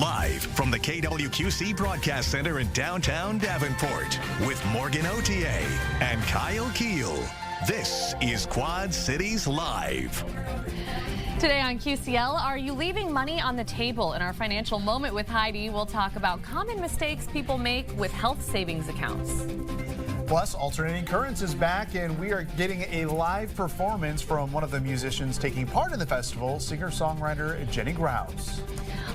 Live from the KWQC Broadcast Center in downtown Davenport with Morgan Otier and Kyle Keel. This is Quad Cities Live. Today on QCL, are you leaving money on the table? In our financial moment with Heidi, we'll talk about common mistakes people make with health savings accounts. Plus, Alternating Currents is back, and we are getting a live performance from one of the musicians taking part in the festival, singer-songwriter Jenny Grouse.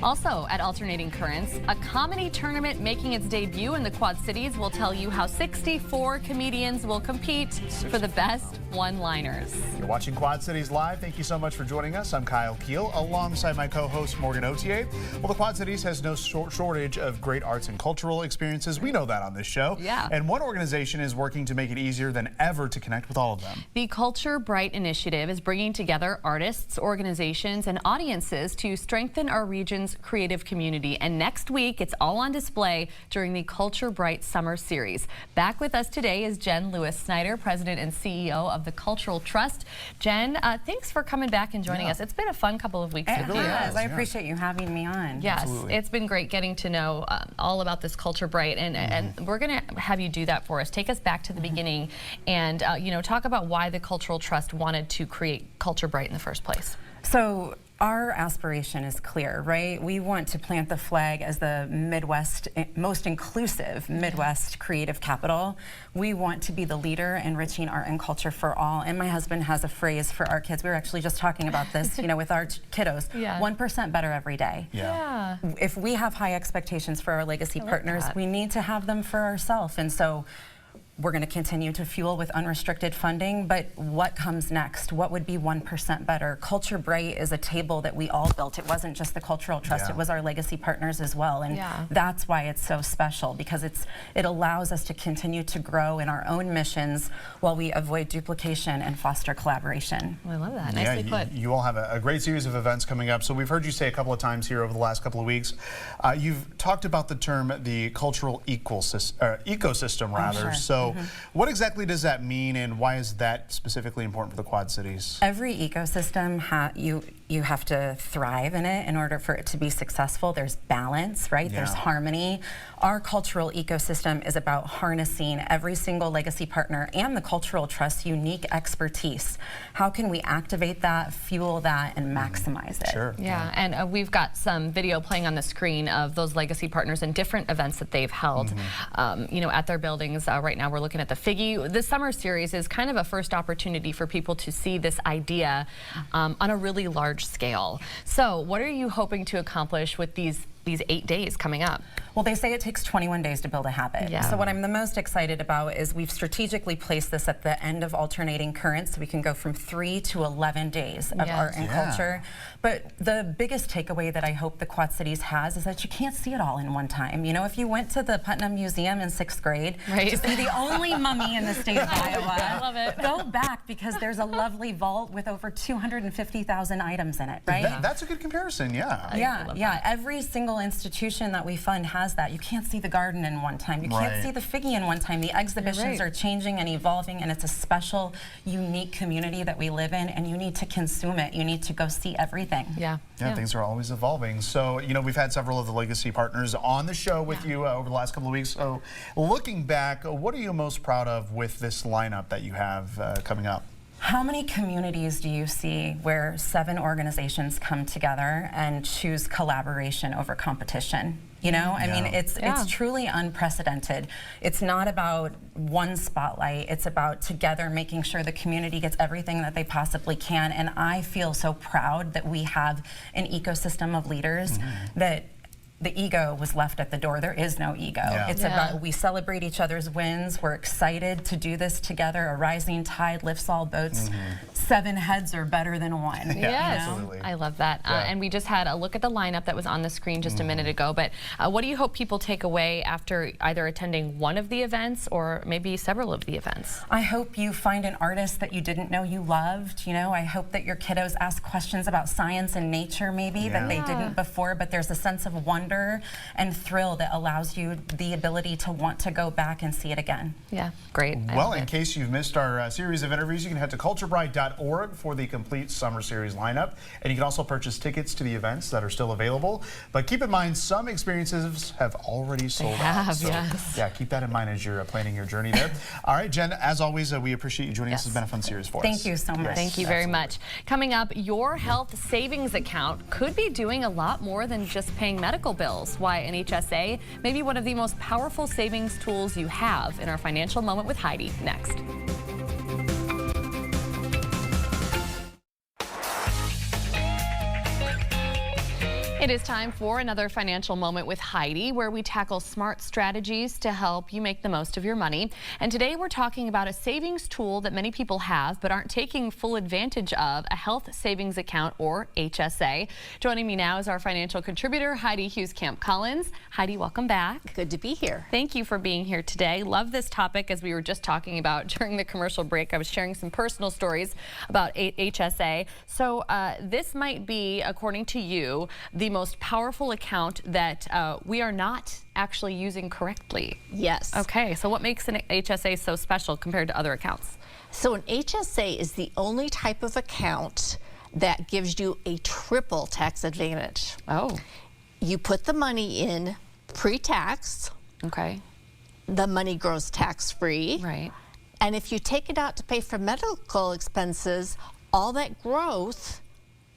Also at Alternating Currents, a comedy tournament making its debut in the Quad Cities will tell you how 64 comedians will compete for the best one-liners. You're watching Quad Cities Live. Thank you so much for joining us. I'm Kyle Keel, alongside my co-host Morgan Otier. Well, the Quad Cities has no shortage of great arts and cultural experiences. We know that on this show. Yeah. And one organization is working to make it easier than ever to connect with all of them. The Culture Bright initiative is bringing together artists, organizations, and audiences to strengthen our region's creative community. And next week, it's all on display during the Culture Bright Summer Series. Back with us today is Jen Lewis Snyder, President and CEO of the Cultural Trust. Jen, thanks for coming back and joining us. It's been a fun couple of weeks. It has. I appreciate you having me on. Yes, Absolutely. It's been great getting to know all about this Culture Bright, and we're going to have you do that for us. Take us back to the beginning and talk about why the Cultural Trust wanted to create Culture Bright in the first place. So our aspiration is clear, right? We want to plant the flag as the Midwest, most inclusive Midwest creative capital. We want to be the leader enriching art and culture for all. And my husband has a phrase for our kids. We were actually just talking about this, with our kiddos. Yeah. 1% better every day. Yeah. If we have high expectations for our legacy partners, we need to have them for ourselves. And so we're going to continue to fuel with unrestricted funding, but what comes next? What would be 1% better? Culture Bright is a table that we all built. It wasn't just the Cultural Trust, it was our legacy partners as well. And that's why it's so special, because it allows us to continue to grow in our own missions while we avoid duplication and foster collaboration. I love that. Nicely put. You all have a great series of events coming up. So we've heard you say a couple of times here over the last couple of weeks. You've talked about the term the cultural ecosystem, rather. Sure. So what exactly does that mean, and why is that specifically important for the Quad Cities? Every ecosystem, you have to thrive in it in order for it to be successful. There's balance, right? Yeah. There's harmony. Our cultural ecosystem is about harnessing every single legacy partner and the Cultural Trust's unique expertise. How can we activate that, fuel that, and maximize it? Sure. Yeah, and we've got some video playing on the screen of those legacy partners and different events that they've held, at their buildings. Right now we're looking at the Figgy. The summer series is kind of a first opportunity for people to see this idea on a really large scale. So what are you hoping to accomplish with these 8 days coming up? Well, they say it takes 21 days to build a habit. Yeah. So what I'm the most excited about is we've strategically placed this at the end of Alternating Currents, so we can go from 3 to 11 days of art and culture. But the biggest takeaway that I hope the Quad Cities has is that you can't see it all in one time. If you went to the Putnam Museum in 6th grade to see the only mummy in the state of Iowa, I love it. Go back, because there's a lovely vault with over 250,000 items in it, right? That's a good comparison, Yeah. Every single institution that we fund has that. You can't see the garden in one time. You can't see the Figgy in one time. The exhibitions are changing and evolving, and it's a special, unique community that we live in, and you need to consume it. You need to go see everything. Yeah, things are always evolving. So, we've had several of the legacy partners on the show with you over the last couple of weeks. So, looking back, what are you most proud of with this lineup that you have coming up? How many communities do you see where 7 organizations come together and choose collaboration over competition? I mean, it's truly unprecedented. It's not about one spotlight. It's about together making sure the community gets everything that they possibly can. And I feel so proud that we have an ecosystem of leaders that the ego was left at the door. There is no ego. It's about, we celebrate each other's wins. We're excited to do this together. A rising tide lifts all boats. 7 heads are better than one. Absolutely. I love that. And we just had a look at the lineup that was on the screen just a minute ago. But what do you hope people take away after either attending one of the events or maybe several of the events? I hope you find an artist that you didn't know you loved. I hope that your kiddos ask questions about science and nature maybe that they didn't before, but there's a sense of wonder and thrill that allows you the ability to want to go back and see it again. Yeah, great. Well, in case you've missed our series of interviews, you can head to culturebright.org HughesCamp.org for the complete Summer Series lineup. And you can also purchase tickets to the events that are still available. But keep in mind, some experiences have already sold out. So, yeah, keep that in mind as you're planning your journey there. All right, Jen, as always, we appreciate you joining us. This has been a fun series for us. Thank you so much. Thank you very much. Coming up, your health savings account could be doing a lot more than just paying medical bills. Why an HSA may be one of the most powerful savings tools you have in our financial moment with Heidi next. It is time for another financial moment with Heidi, where we tackle smart strategies to help you make the most of your money. And today we're talking about a savings tool that many people have but aren't taking full advantage of, a health savings account, or HSA. Joining me now is our financial contributor, Heidi HughesCamp-Collins. Heidi, welcome back. Good to be here. Thank you for being here today. Love this topic, as we were just talking about during the commercial break. I was sharing some personal stories about HSA. So this might be, according to you, the most powerful account that we are not actually using correctly. Yes. Okay, so what makes an HSA so special compared to other accounts? So an HSA is the only type of account that gives you a triple tax advantage. Oh. You put the money in pre-tax. Okay. The money grows tax-free. Right. And if you take it out to pay for medical expenses, all that growth,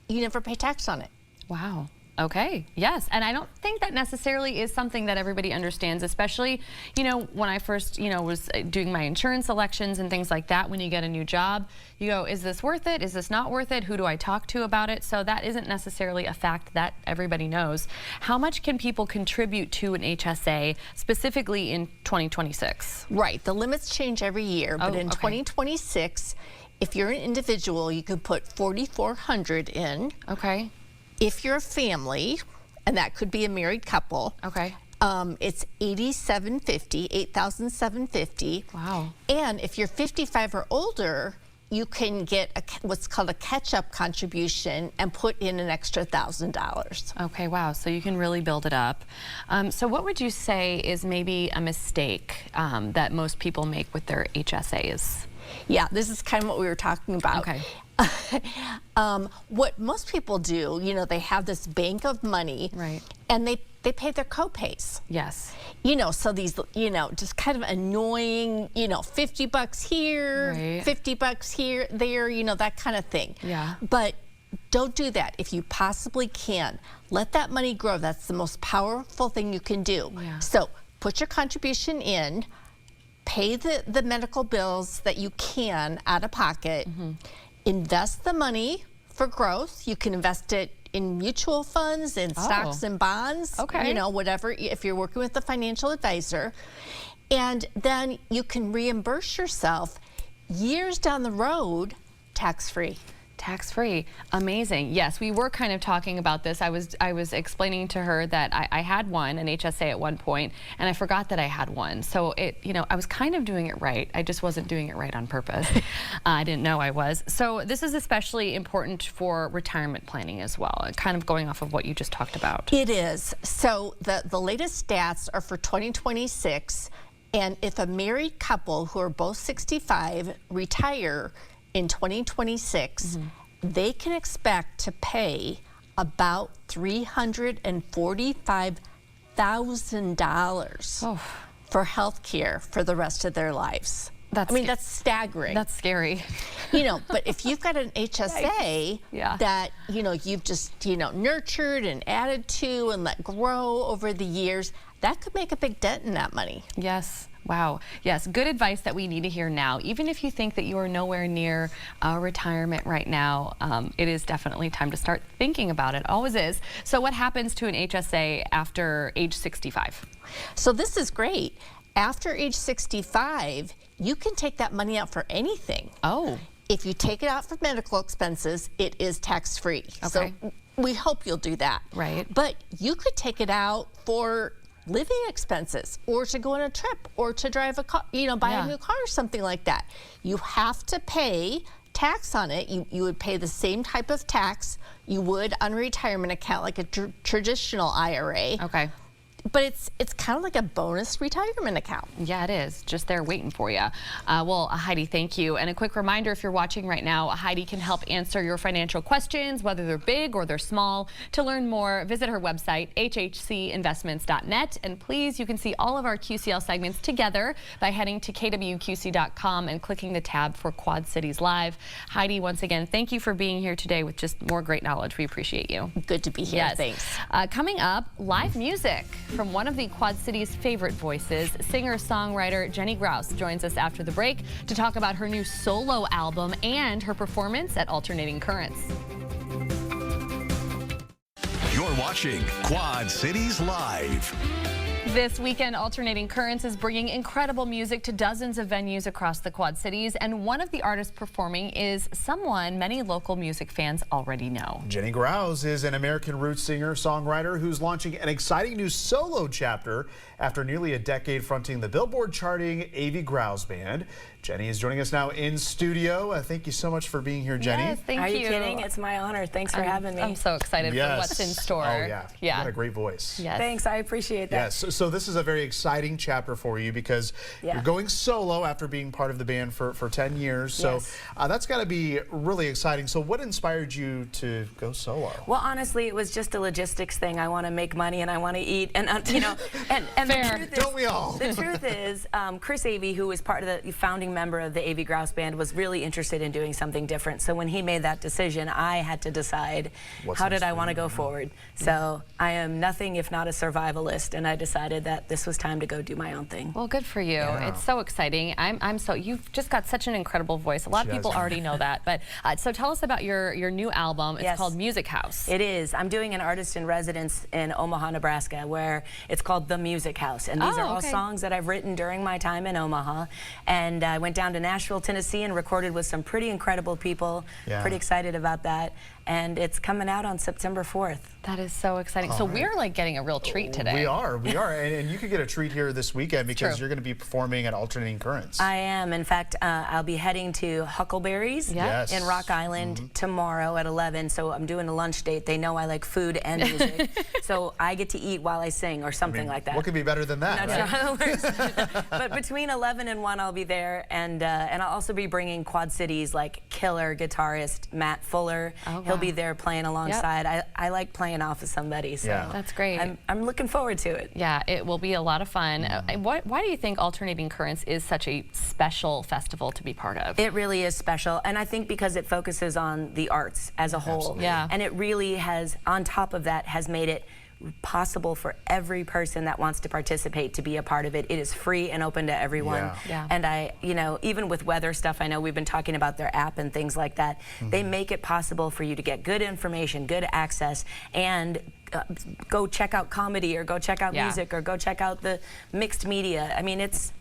you never pay tax on it. Wow. Okay, yes, and I don't think that necessarily is something that everybody understands, especially, you know, when I first, was doing my insurance elections and things like that. When you get a new job, you go, is this worth it? Is this not worth it? Who do I talk to about it? So that isn't necessarily a fact that everybody knows. How much can people contribute to an HSA, specifically in 2026? Right, the limits change every year, but in 2026, if you're an individual, you could put $4,400 in. Okay. If you're a family, and that could be a married couple, it's $8,750. Wow. And if you're 55 or older, you can get what's called a catch-up contribution and put in an extra $1,000. Okay, wow, so you can really build it up. So what would you say is maybe a mistake that most people make with their HSAs? Yeah, this is kind of what we were talking about. Okay. What most people do, they have this bank of money, right, and they pay their co-pays. Yes. So these, just kind of annoying, $50 here, right, $50 here, there, that kind of thing. Yeah. But don't do that if you possibly can. Let that money grow. That's the most powerful thing you can do. Yeah. So put your contribution in, pay the medical bills that you can out of pocket, invest the money for growth. You can invest it in mutual funds, in stocks and bonds, whatever, if you're working with a financial advisor. And then you can reimburse yourself years down the road, tax-free. Tax-free. Amazing. Yes, we were kind of talking about this. I was explaining to her that I had an HSA at one point, and I forgot that I had one. So I was kind of doing it right. I just wasn't doing it right on purpose. I didn't know I was. So this is especially important for retirement planning as well, kind of going off of what you just talked about. It is. So the latest stats are for 2026, and if a married couple who are both 65 retire in 2026, they can expect to pay about $345,000 for health care for the rest of their lives. That's staggering. That's scary. But if you've got an HSA that, you've just, nurtured and added to and let grow over the years, that could make a big dent in that money. Yes. Wow. Yes, good advice that we need to hear now. Even if you think that you are nowhere near retirement right now, it is definitely time to start thinking about it. Always is. So what happens to an HSA after age 65? So this is great. After age 65, you can take that money out for anything. Oh. If you take it out for medical expenses, it is tax-free. Okay. So we hope you'll do that. Right. But you could take it out for living expenses, or to go on a trip, or to drive a car, buy a new car or something like that. You have to pay tax on it. You would pay the same type of tax you would on a retirement account, like a traditional IRA. Okay. but it's kind of like a bonus retirement account. Yeah, it is. Just there waiting for you. Well, Heidi, thank you. And a quick reminder, if you're watching right now, Heidi can help answer your financial questions, whether they're big or they're small. To learn more, visit her website, hhcinvestments.net. And please, you can see all of our QCL segments together by heading to kwqc.com and clicking the tab for Quad Cities Live. Heidi, once again, thank you for being here today with just more great knowledge. We appreciate you. Good to be here. Yes. Thanks. Coming up, live music from one of the Quad Cities' favorite voices. Singer-songwriter Jenny Grouse joins us after the break to talk about her new solo album and her performance at Alternating Currents. You're watching Quad Cities Live. This weekend, Alternating Currents is bringing incredible music to dozens of venues across the Quad Cities, and one of the artists performing is someone many local music fans already know. Jenny Grouse is an American roots singer-songwriter who's launching an exciting new solo chapter after nearly a decade fronting the Billboard charting A.V. Grouse Band. Jenny is joining us now in studio. Thank you so much for being here, Jenny. Yes, thank you. Are you kidding? It's my honor. Thanks for having me. I'm so excited for what's in store. Oh, yeah. You got a great voice. Yes. Thanks. I appreciate that. Yes. So this is a very exciting chapter for you because you're going solo after being part of the band for 10 years. So that's got to be really exciting. So what inspired you to go solo? Well, honestly, it was just a logistics thing. I want to make money and I want to eat, and you know, and Fair. the truth is, Don't we all? The truth is, Chris Avey, who was part of the founding member of the A.V. Grouse Band, was really interested in doing something different. So when he made that decision, I had to decide how did I want to go forward. So I am nothing if not a survivalist, and I decided that this was time to go do my own thing. Well, good for you. Yeah. It's so exciting. You've just got such an incredible voice. A lot of people already know that. But so tell us about your new album. It's called Music House. It is. I'm doing an artist in residence in Omaha, Nebraska, where it's called The Music House. And these are all songs that I've written during my time in Omaha. And I went down to Nashville, Tennessee, and recorded with some pretty incredible people. Pretty excited about that. And it's coming out on September 4th. That is so exciting. So we're like getting a real treat today. We are. And you could get a treat here this weekend because you're going to be performing at Alternating Currents. I am. In fact, I'll be heading to Huckleberry's in Rock Island tomorrow at 11. So I'm doing a lunch date. They know I like food and music. So I get to eat while I sing or something like that. What could be better than that? But between 11 and 1, I'll be there. And I'll also be bringing Quad Cities like killer guitarist Matt Fuller. He'll be there playing alongside. I like playing off of somebody, so that's great. I'm looking forward to it. Yeah, it will be a lot of fun. Why do you think Alternating Currents is such a special festival to be part of? It really is special, and I think because it focuses on the arts as a whole. Absolutely. And it really has, on top of that, has made it possible for every person that wants to participate to be a part of it. It is free and open to everyone. And I, you know, even with weather stuff, I know we've been talking about their app and things like that. They make it possible for you to get good information, good access, and go check out comedy or go check out music or go check out the mixed media. I mean, it's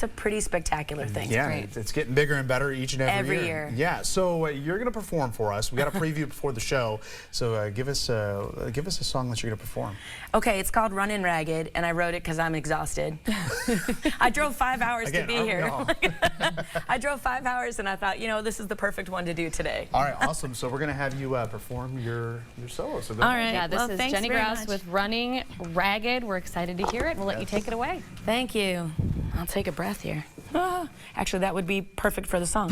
a pretty spectacular thing. Yeah, it's getting bigger and better each and every year. Yeah, so you're going to perform for us. We got a preview before the show, so give us a song that you're going to perform. Okay, it's called Runnin' Ragged, and I wrote it because I'm exhausted. I drove 5 hours to be here. I drove 5 hours, and I thought, you know, this is the perfect one to do today. All right, awesome. So we're going to have you perform your solo. So go All ahead. right. Yeah, this is Jenny Grouse with Running Ragged. We're excited to hear it. We'll let you take it away. Thank you. I'll take a breath here. Actually, that would be perfect for the song.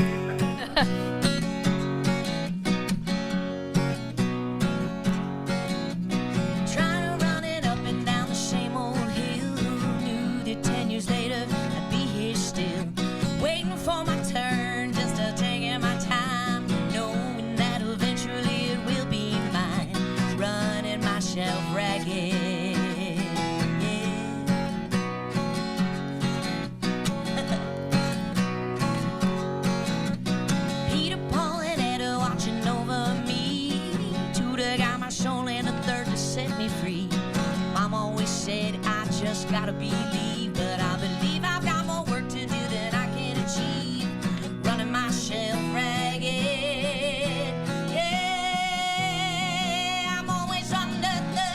Gotta believe, but I believe I've got more work to do than I can achieve. Running myself ragged, yeah, I'm always under the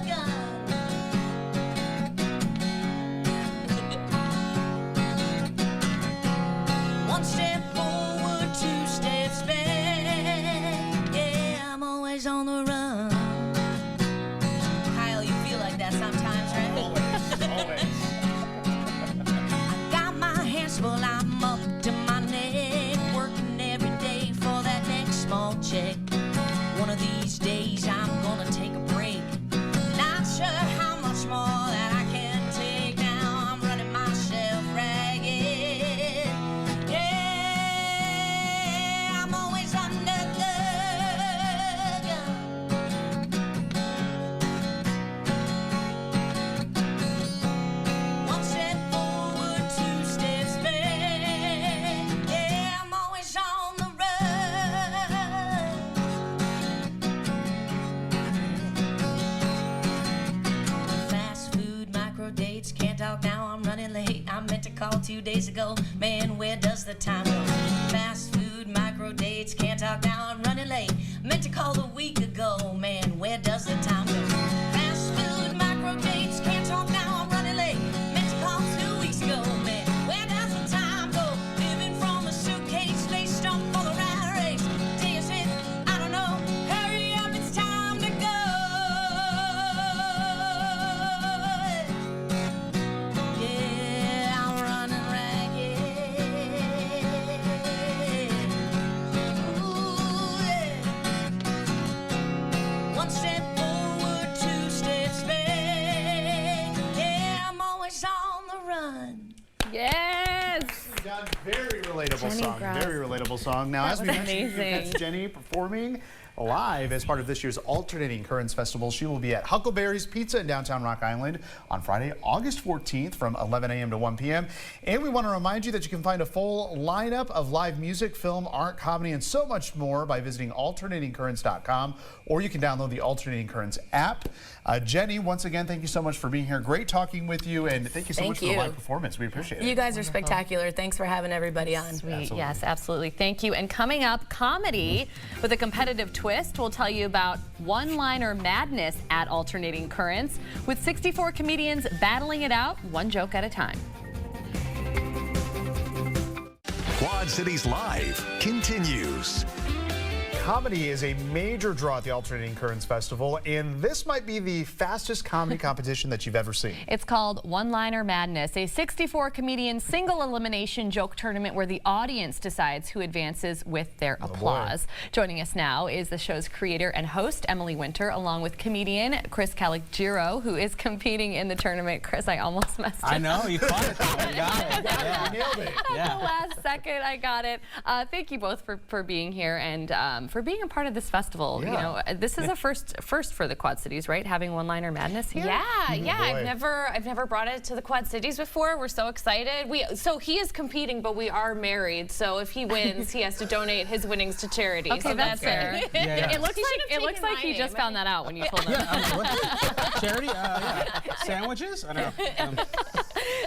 gun. One step forward, 2 steps back, yeah, I'm always on the run. Kyle, you feel like that sometimes? dates. Can't talk now, I'm running late. I meant to call 2 days ago. Man, where does the time go? Fast food, micro dates. Can't talk now, I'm running late. Meant to call a week ago. Man, where does the time go? Fast food, micro dates. Can't talk now, I'm running late. Meant to call 2 weeks ago. Man, where does the time go? Living from a suitcase, laced up for the rat race. Day is it? I don't know. Hurry up, it's time to go. Yeah, I'm running ragged. Ooh, yeah. One step forward, 2 steps back. Yeah, I'm always on the run. Yes. Yeah, very relatable Jenny song. Grouse. Very relatable song. Now, as we was mentioned, amazing. that's Jenny performing live as part of this year's Alternating Currents Festival. She will be at Huckleberry's Pizza in downtown Rock Island on Friday, August 14th from 11 a.m. to 1 p.m. And we want to remind you that you can find a full lineup of live music, film, art, comedy, and so much more by visiting alternatingcurrents.com, or you can download the Alternating Currents app. Jenny, once again, thank you so much for being here. Great talking with you, and thank you so much for the live performance. We appreciate it. You guys are spectacular. Thanks for having everybody on. Sweet. Absolutely. Yes, absolutely. Thank you. And coming up, comedy with a competitive twist. We'll tell you about one-liner madness at Alternating Currents with 64 comedians battling it out, one joke at a time. Quad Cities Live continues. Comedy is a major draw at the Alternating Currents Festival, and this might be the fastest comedy competition that you've ever seen. It's called One-Liner Madness, a 64-comedian single elimination joke tournament where the audience decides who advances with their applause. Joining us now is the show's creator and host, Emily Winter, along with comedian Chris Calogero, who is competing in the tournament. Chris, I almost messed up. I know, you caught it. You got it. Yeah, you nailed it. At the last second, I got it. Thank you both for being here and for being a part of this festival. Yeah. You know, this is a first for the Quad Cities, right? Having One-Liner Madness here. Yeah. Boy. I've never brought it to the Quad Cities before. We're so excited. So he is competing, but we are married. So if he wins, he has to donate his winnings to charity. Okay, so that's fair. Yeah. It looks like he just found that out when you told him. Charity? Yeah. Sandwiches? I don't know.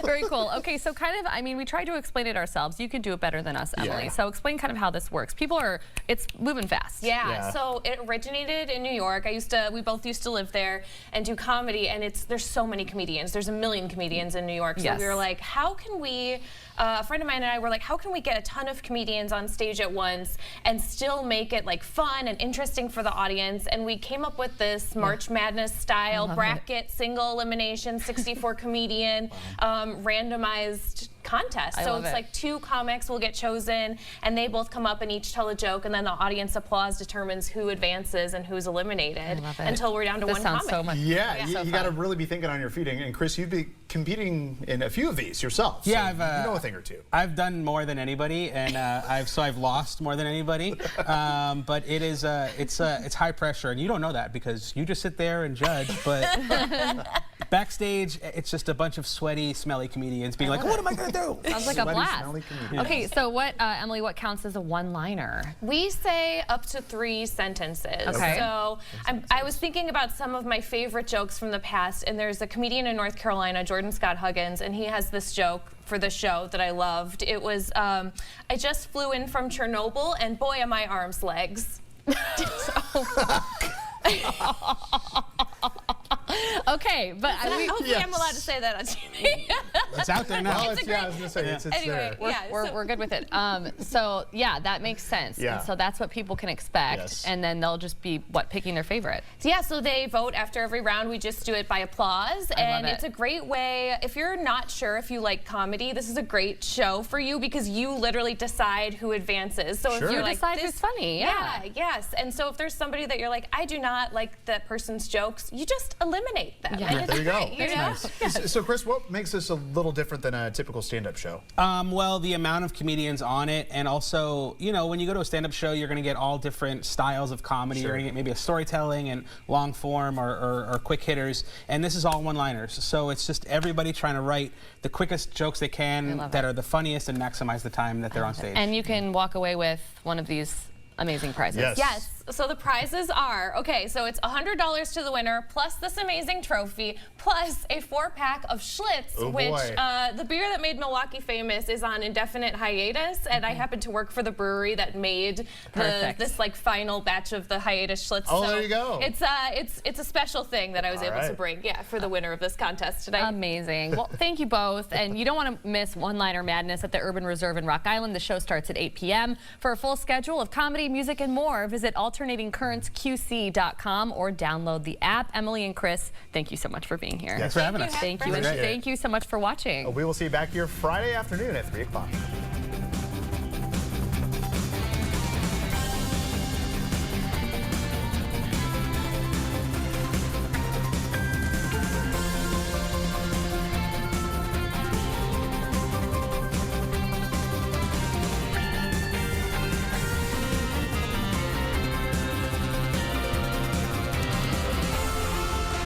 Very cool. Okay, so kind of, I mean, we tried to explain it ourselves. You can do it better than us, Emily. Yeah. So explain kind of how this works. It's moving fast. Yeah, so it originated in New York. We both used to live there and do comedy, and there's so many comedians. There's 1 million comedians in New York. So Yes. we were like, how can we, a friend of mine and I were like, how can we get a ton of comedians on stage at once and still make it like fun and interesting for the audience? And we came up with this March Madness style bracket, single elimination, 64 comedian, randomized contest. So love it's it. like 2 comics will get chosen, and they both come up and each tell a joke, and then the audience applause determines who advances and who's eliminated love it. until we're down to This 1 sounds comic. so much. Yeah, so you got to fun. really be thinking on your feet. And Chris, you'd be competing in a few of these yourself. So Yeah, you know a thing or two. I've done more than anybody, and I've lost more than anybody. But it's high pressure, and you don't know that because you just sit there and judge. But backstage, it's just a bunch of sweaty, smelly comedians being like, "What am I gonna do?" Sounds like a Sweaty, blast. smelly comedian. Okay, so Emily, what counts as a one-liner? We say up to 3 sentences. Okay. So I was thinking about some of my favorite jokes from the past, and there's a comedian in North Carolina, Jordan Scott Huggins, and he has this joke for the show that I loved. It was, I just flew in from Chernobyl, and boy, are my arms legs. Okay, but Hopefully I'm allowed to say that on TV. It's out there now. Well, I was gonna say it's Anyway, there. yeah, we're good with it. So yeah, that makes sense. Yeah. And so that's what people can expect, Yes. and then they'll just be picking their favorite. Yeah, so they vote after every round. We just do it by applause, and love it. it's a great way. If you're not sure if you like comedy, this is a great show for you because you literally decide who advances. So Sure. if you're You like, decide this, who's funny, yeah. yes. And so if there's somebody that you're like, I do not like that person's jokes, you just eliminate them. Yeah. And it's There you go. great, you know? So Chris, what makes this a little different than a typical stand-up show? Well, the amount of comedians on it, and also, you know, when you go to a stand-up show, you're going to get all different styles of comedy. Sure. You're going to get maybe a storytelling and long form or quick hitters, and this is all one-liners. So it's just everybody trying to write the quickest jokes they can that are the funniest and maximize the time that they're on stage. And you can walk away with one of these amazing prizes. Yes. Yes. So the prizes are, okay, so it's $100 to the winner, plus this amazing trophy, plus a 4-pack of Schlitz, which the beer that made Milwaukee famous is on indefinite hiatus, and I happen to work for the brewery that made this like final batch of the hiatus Schlitz. Oh, so there you go. It's a special thing that I was able to bring, for the winner of this contest today. Amazing. Well, thank you both, and you don't want to miss One-Liner Madness at the Urban Reserve in Rock Island. The show starts at 8 p.m. For a full schedule of comedy, music, and more, visit alternatingcurrentsqc.com or download the app. Emily and Chris, thank you so much for being here. Thanks for having us. Thank you, and thank you so much for watching. We will see you back here Friday afternoon at 3 o'clock.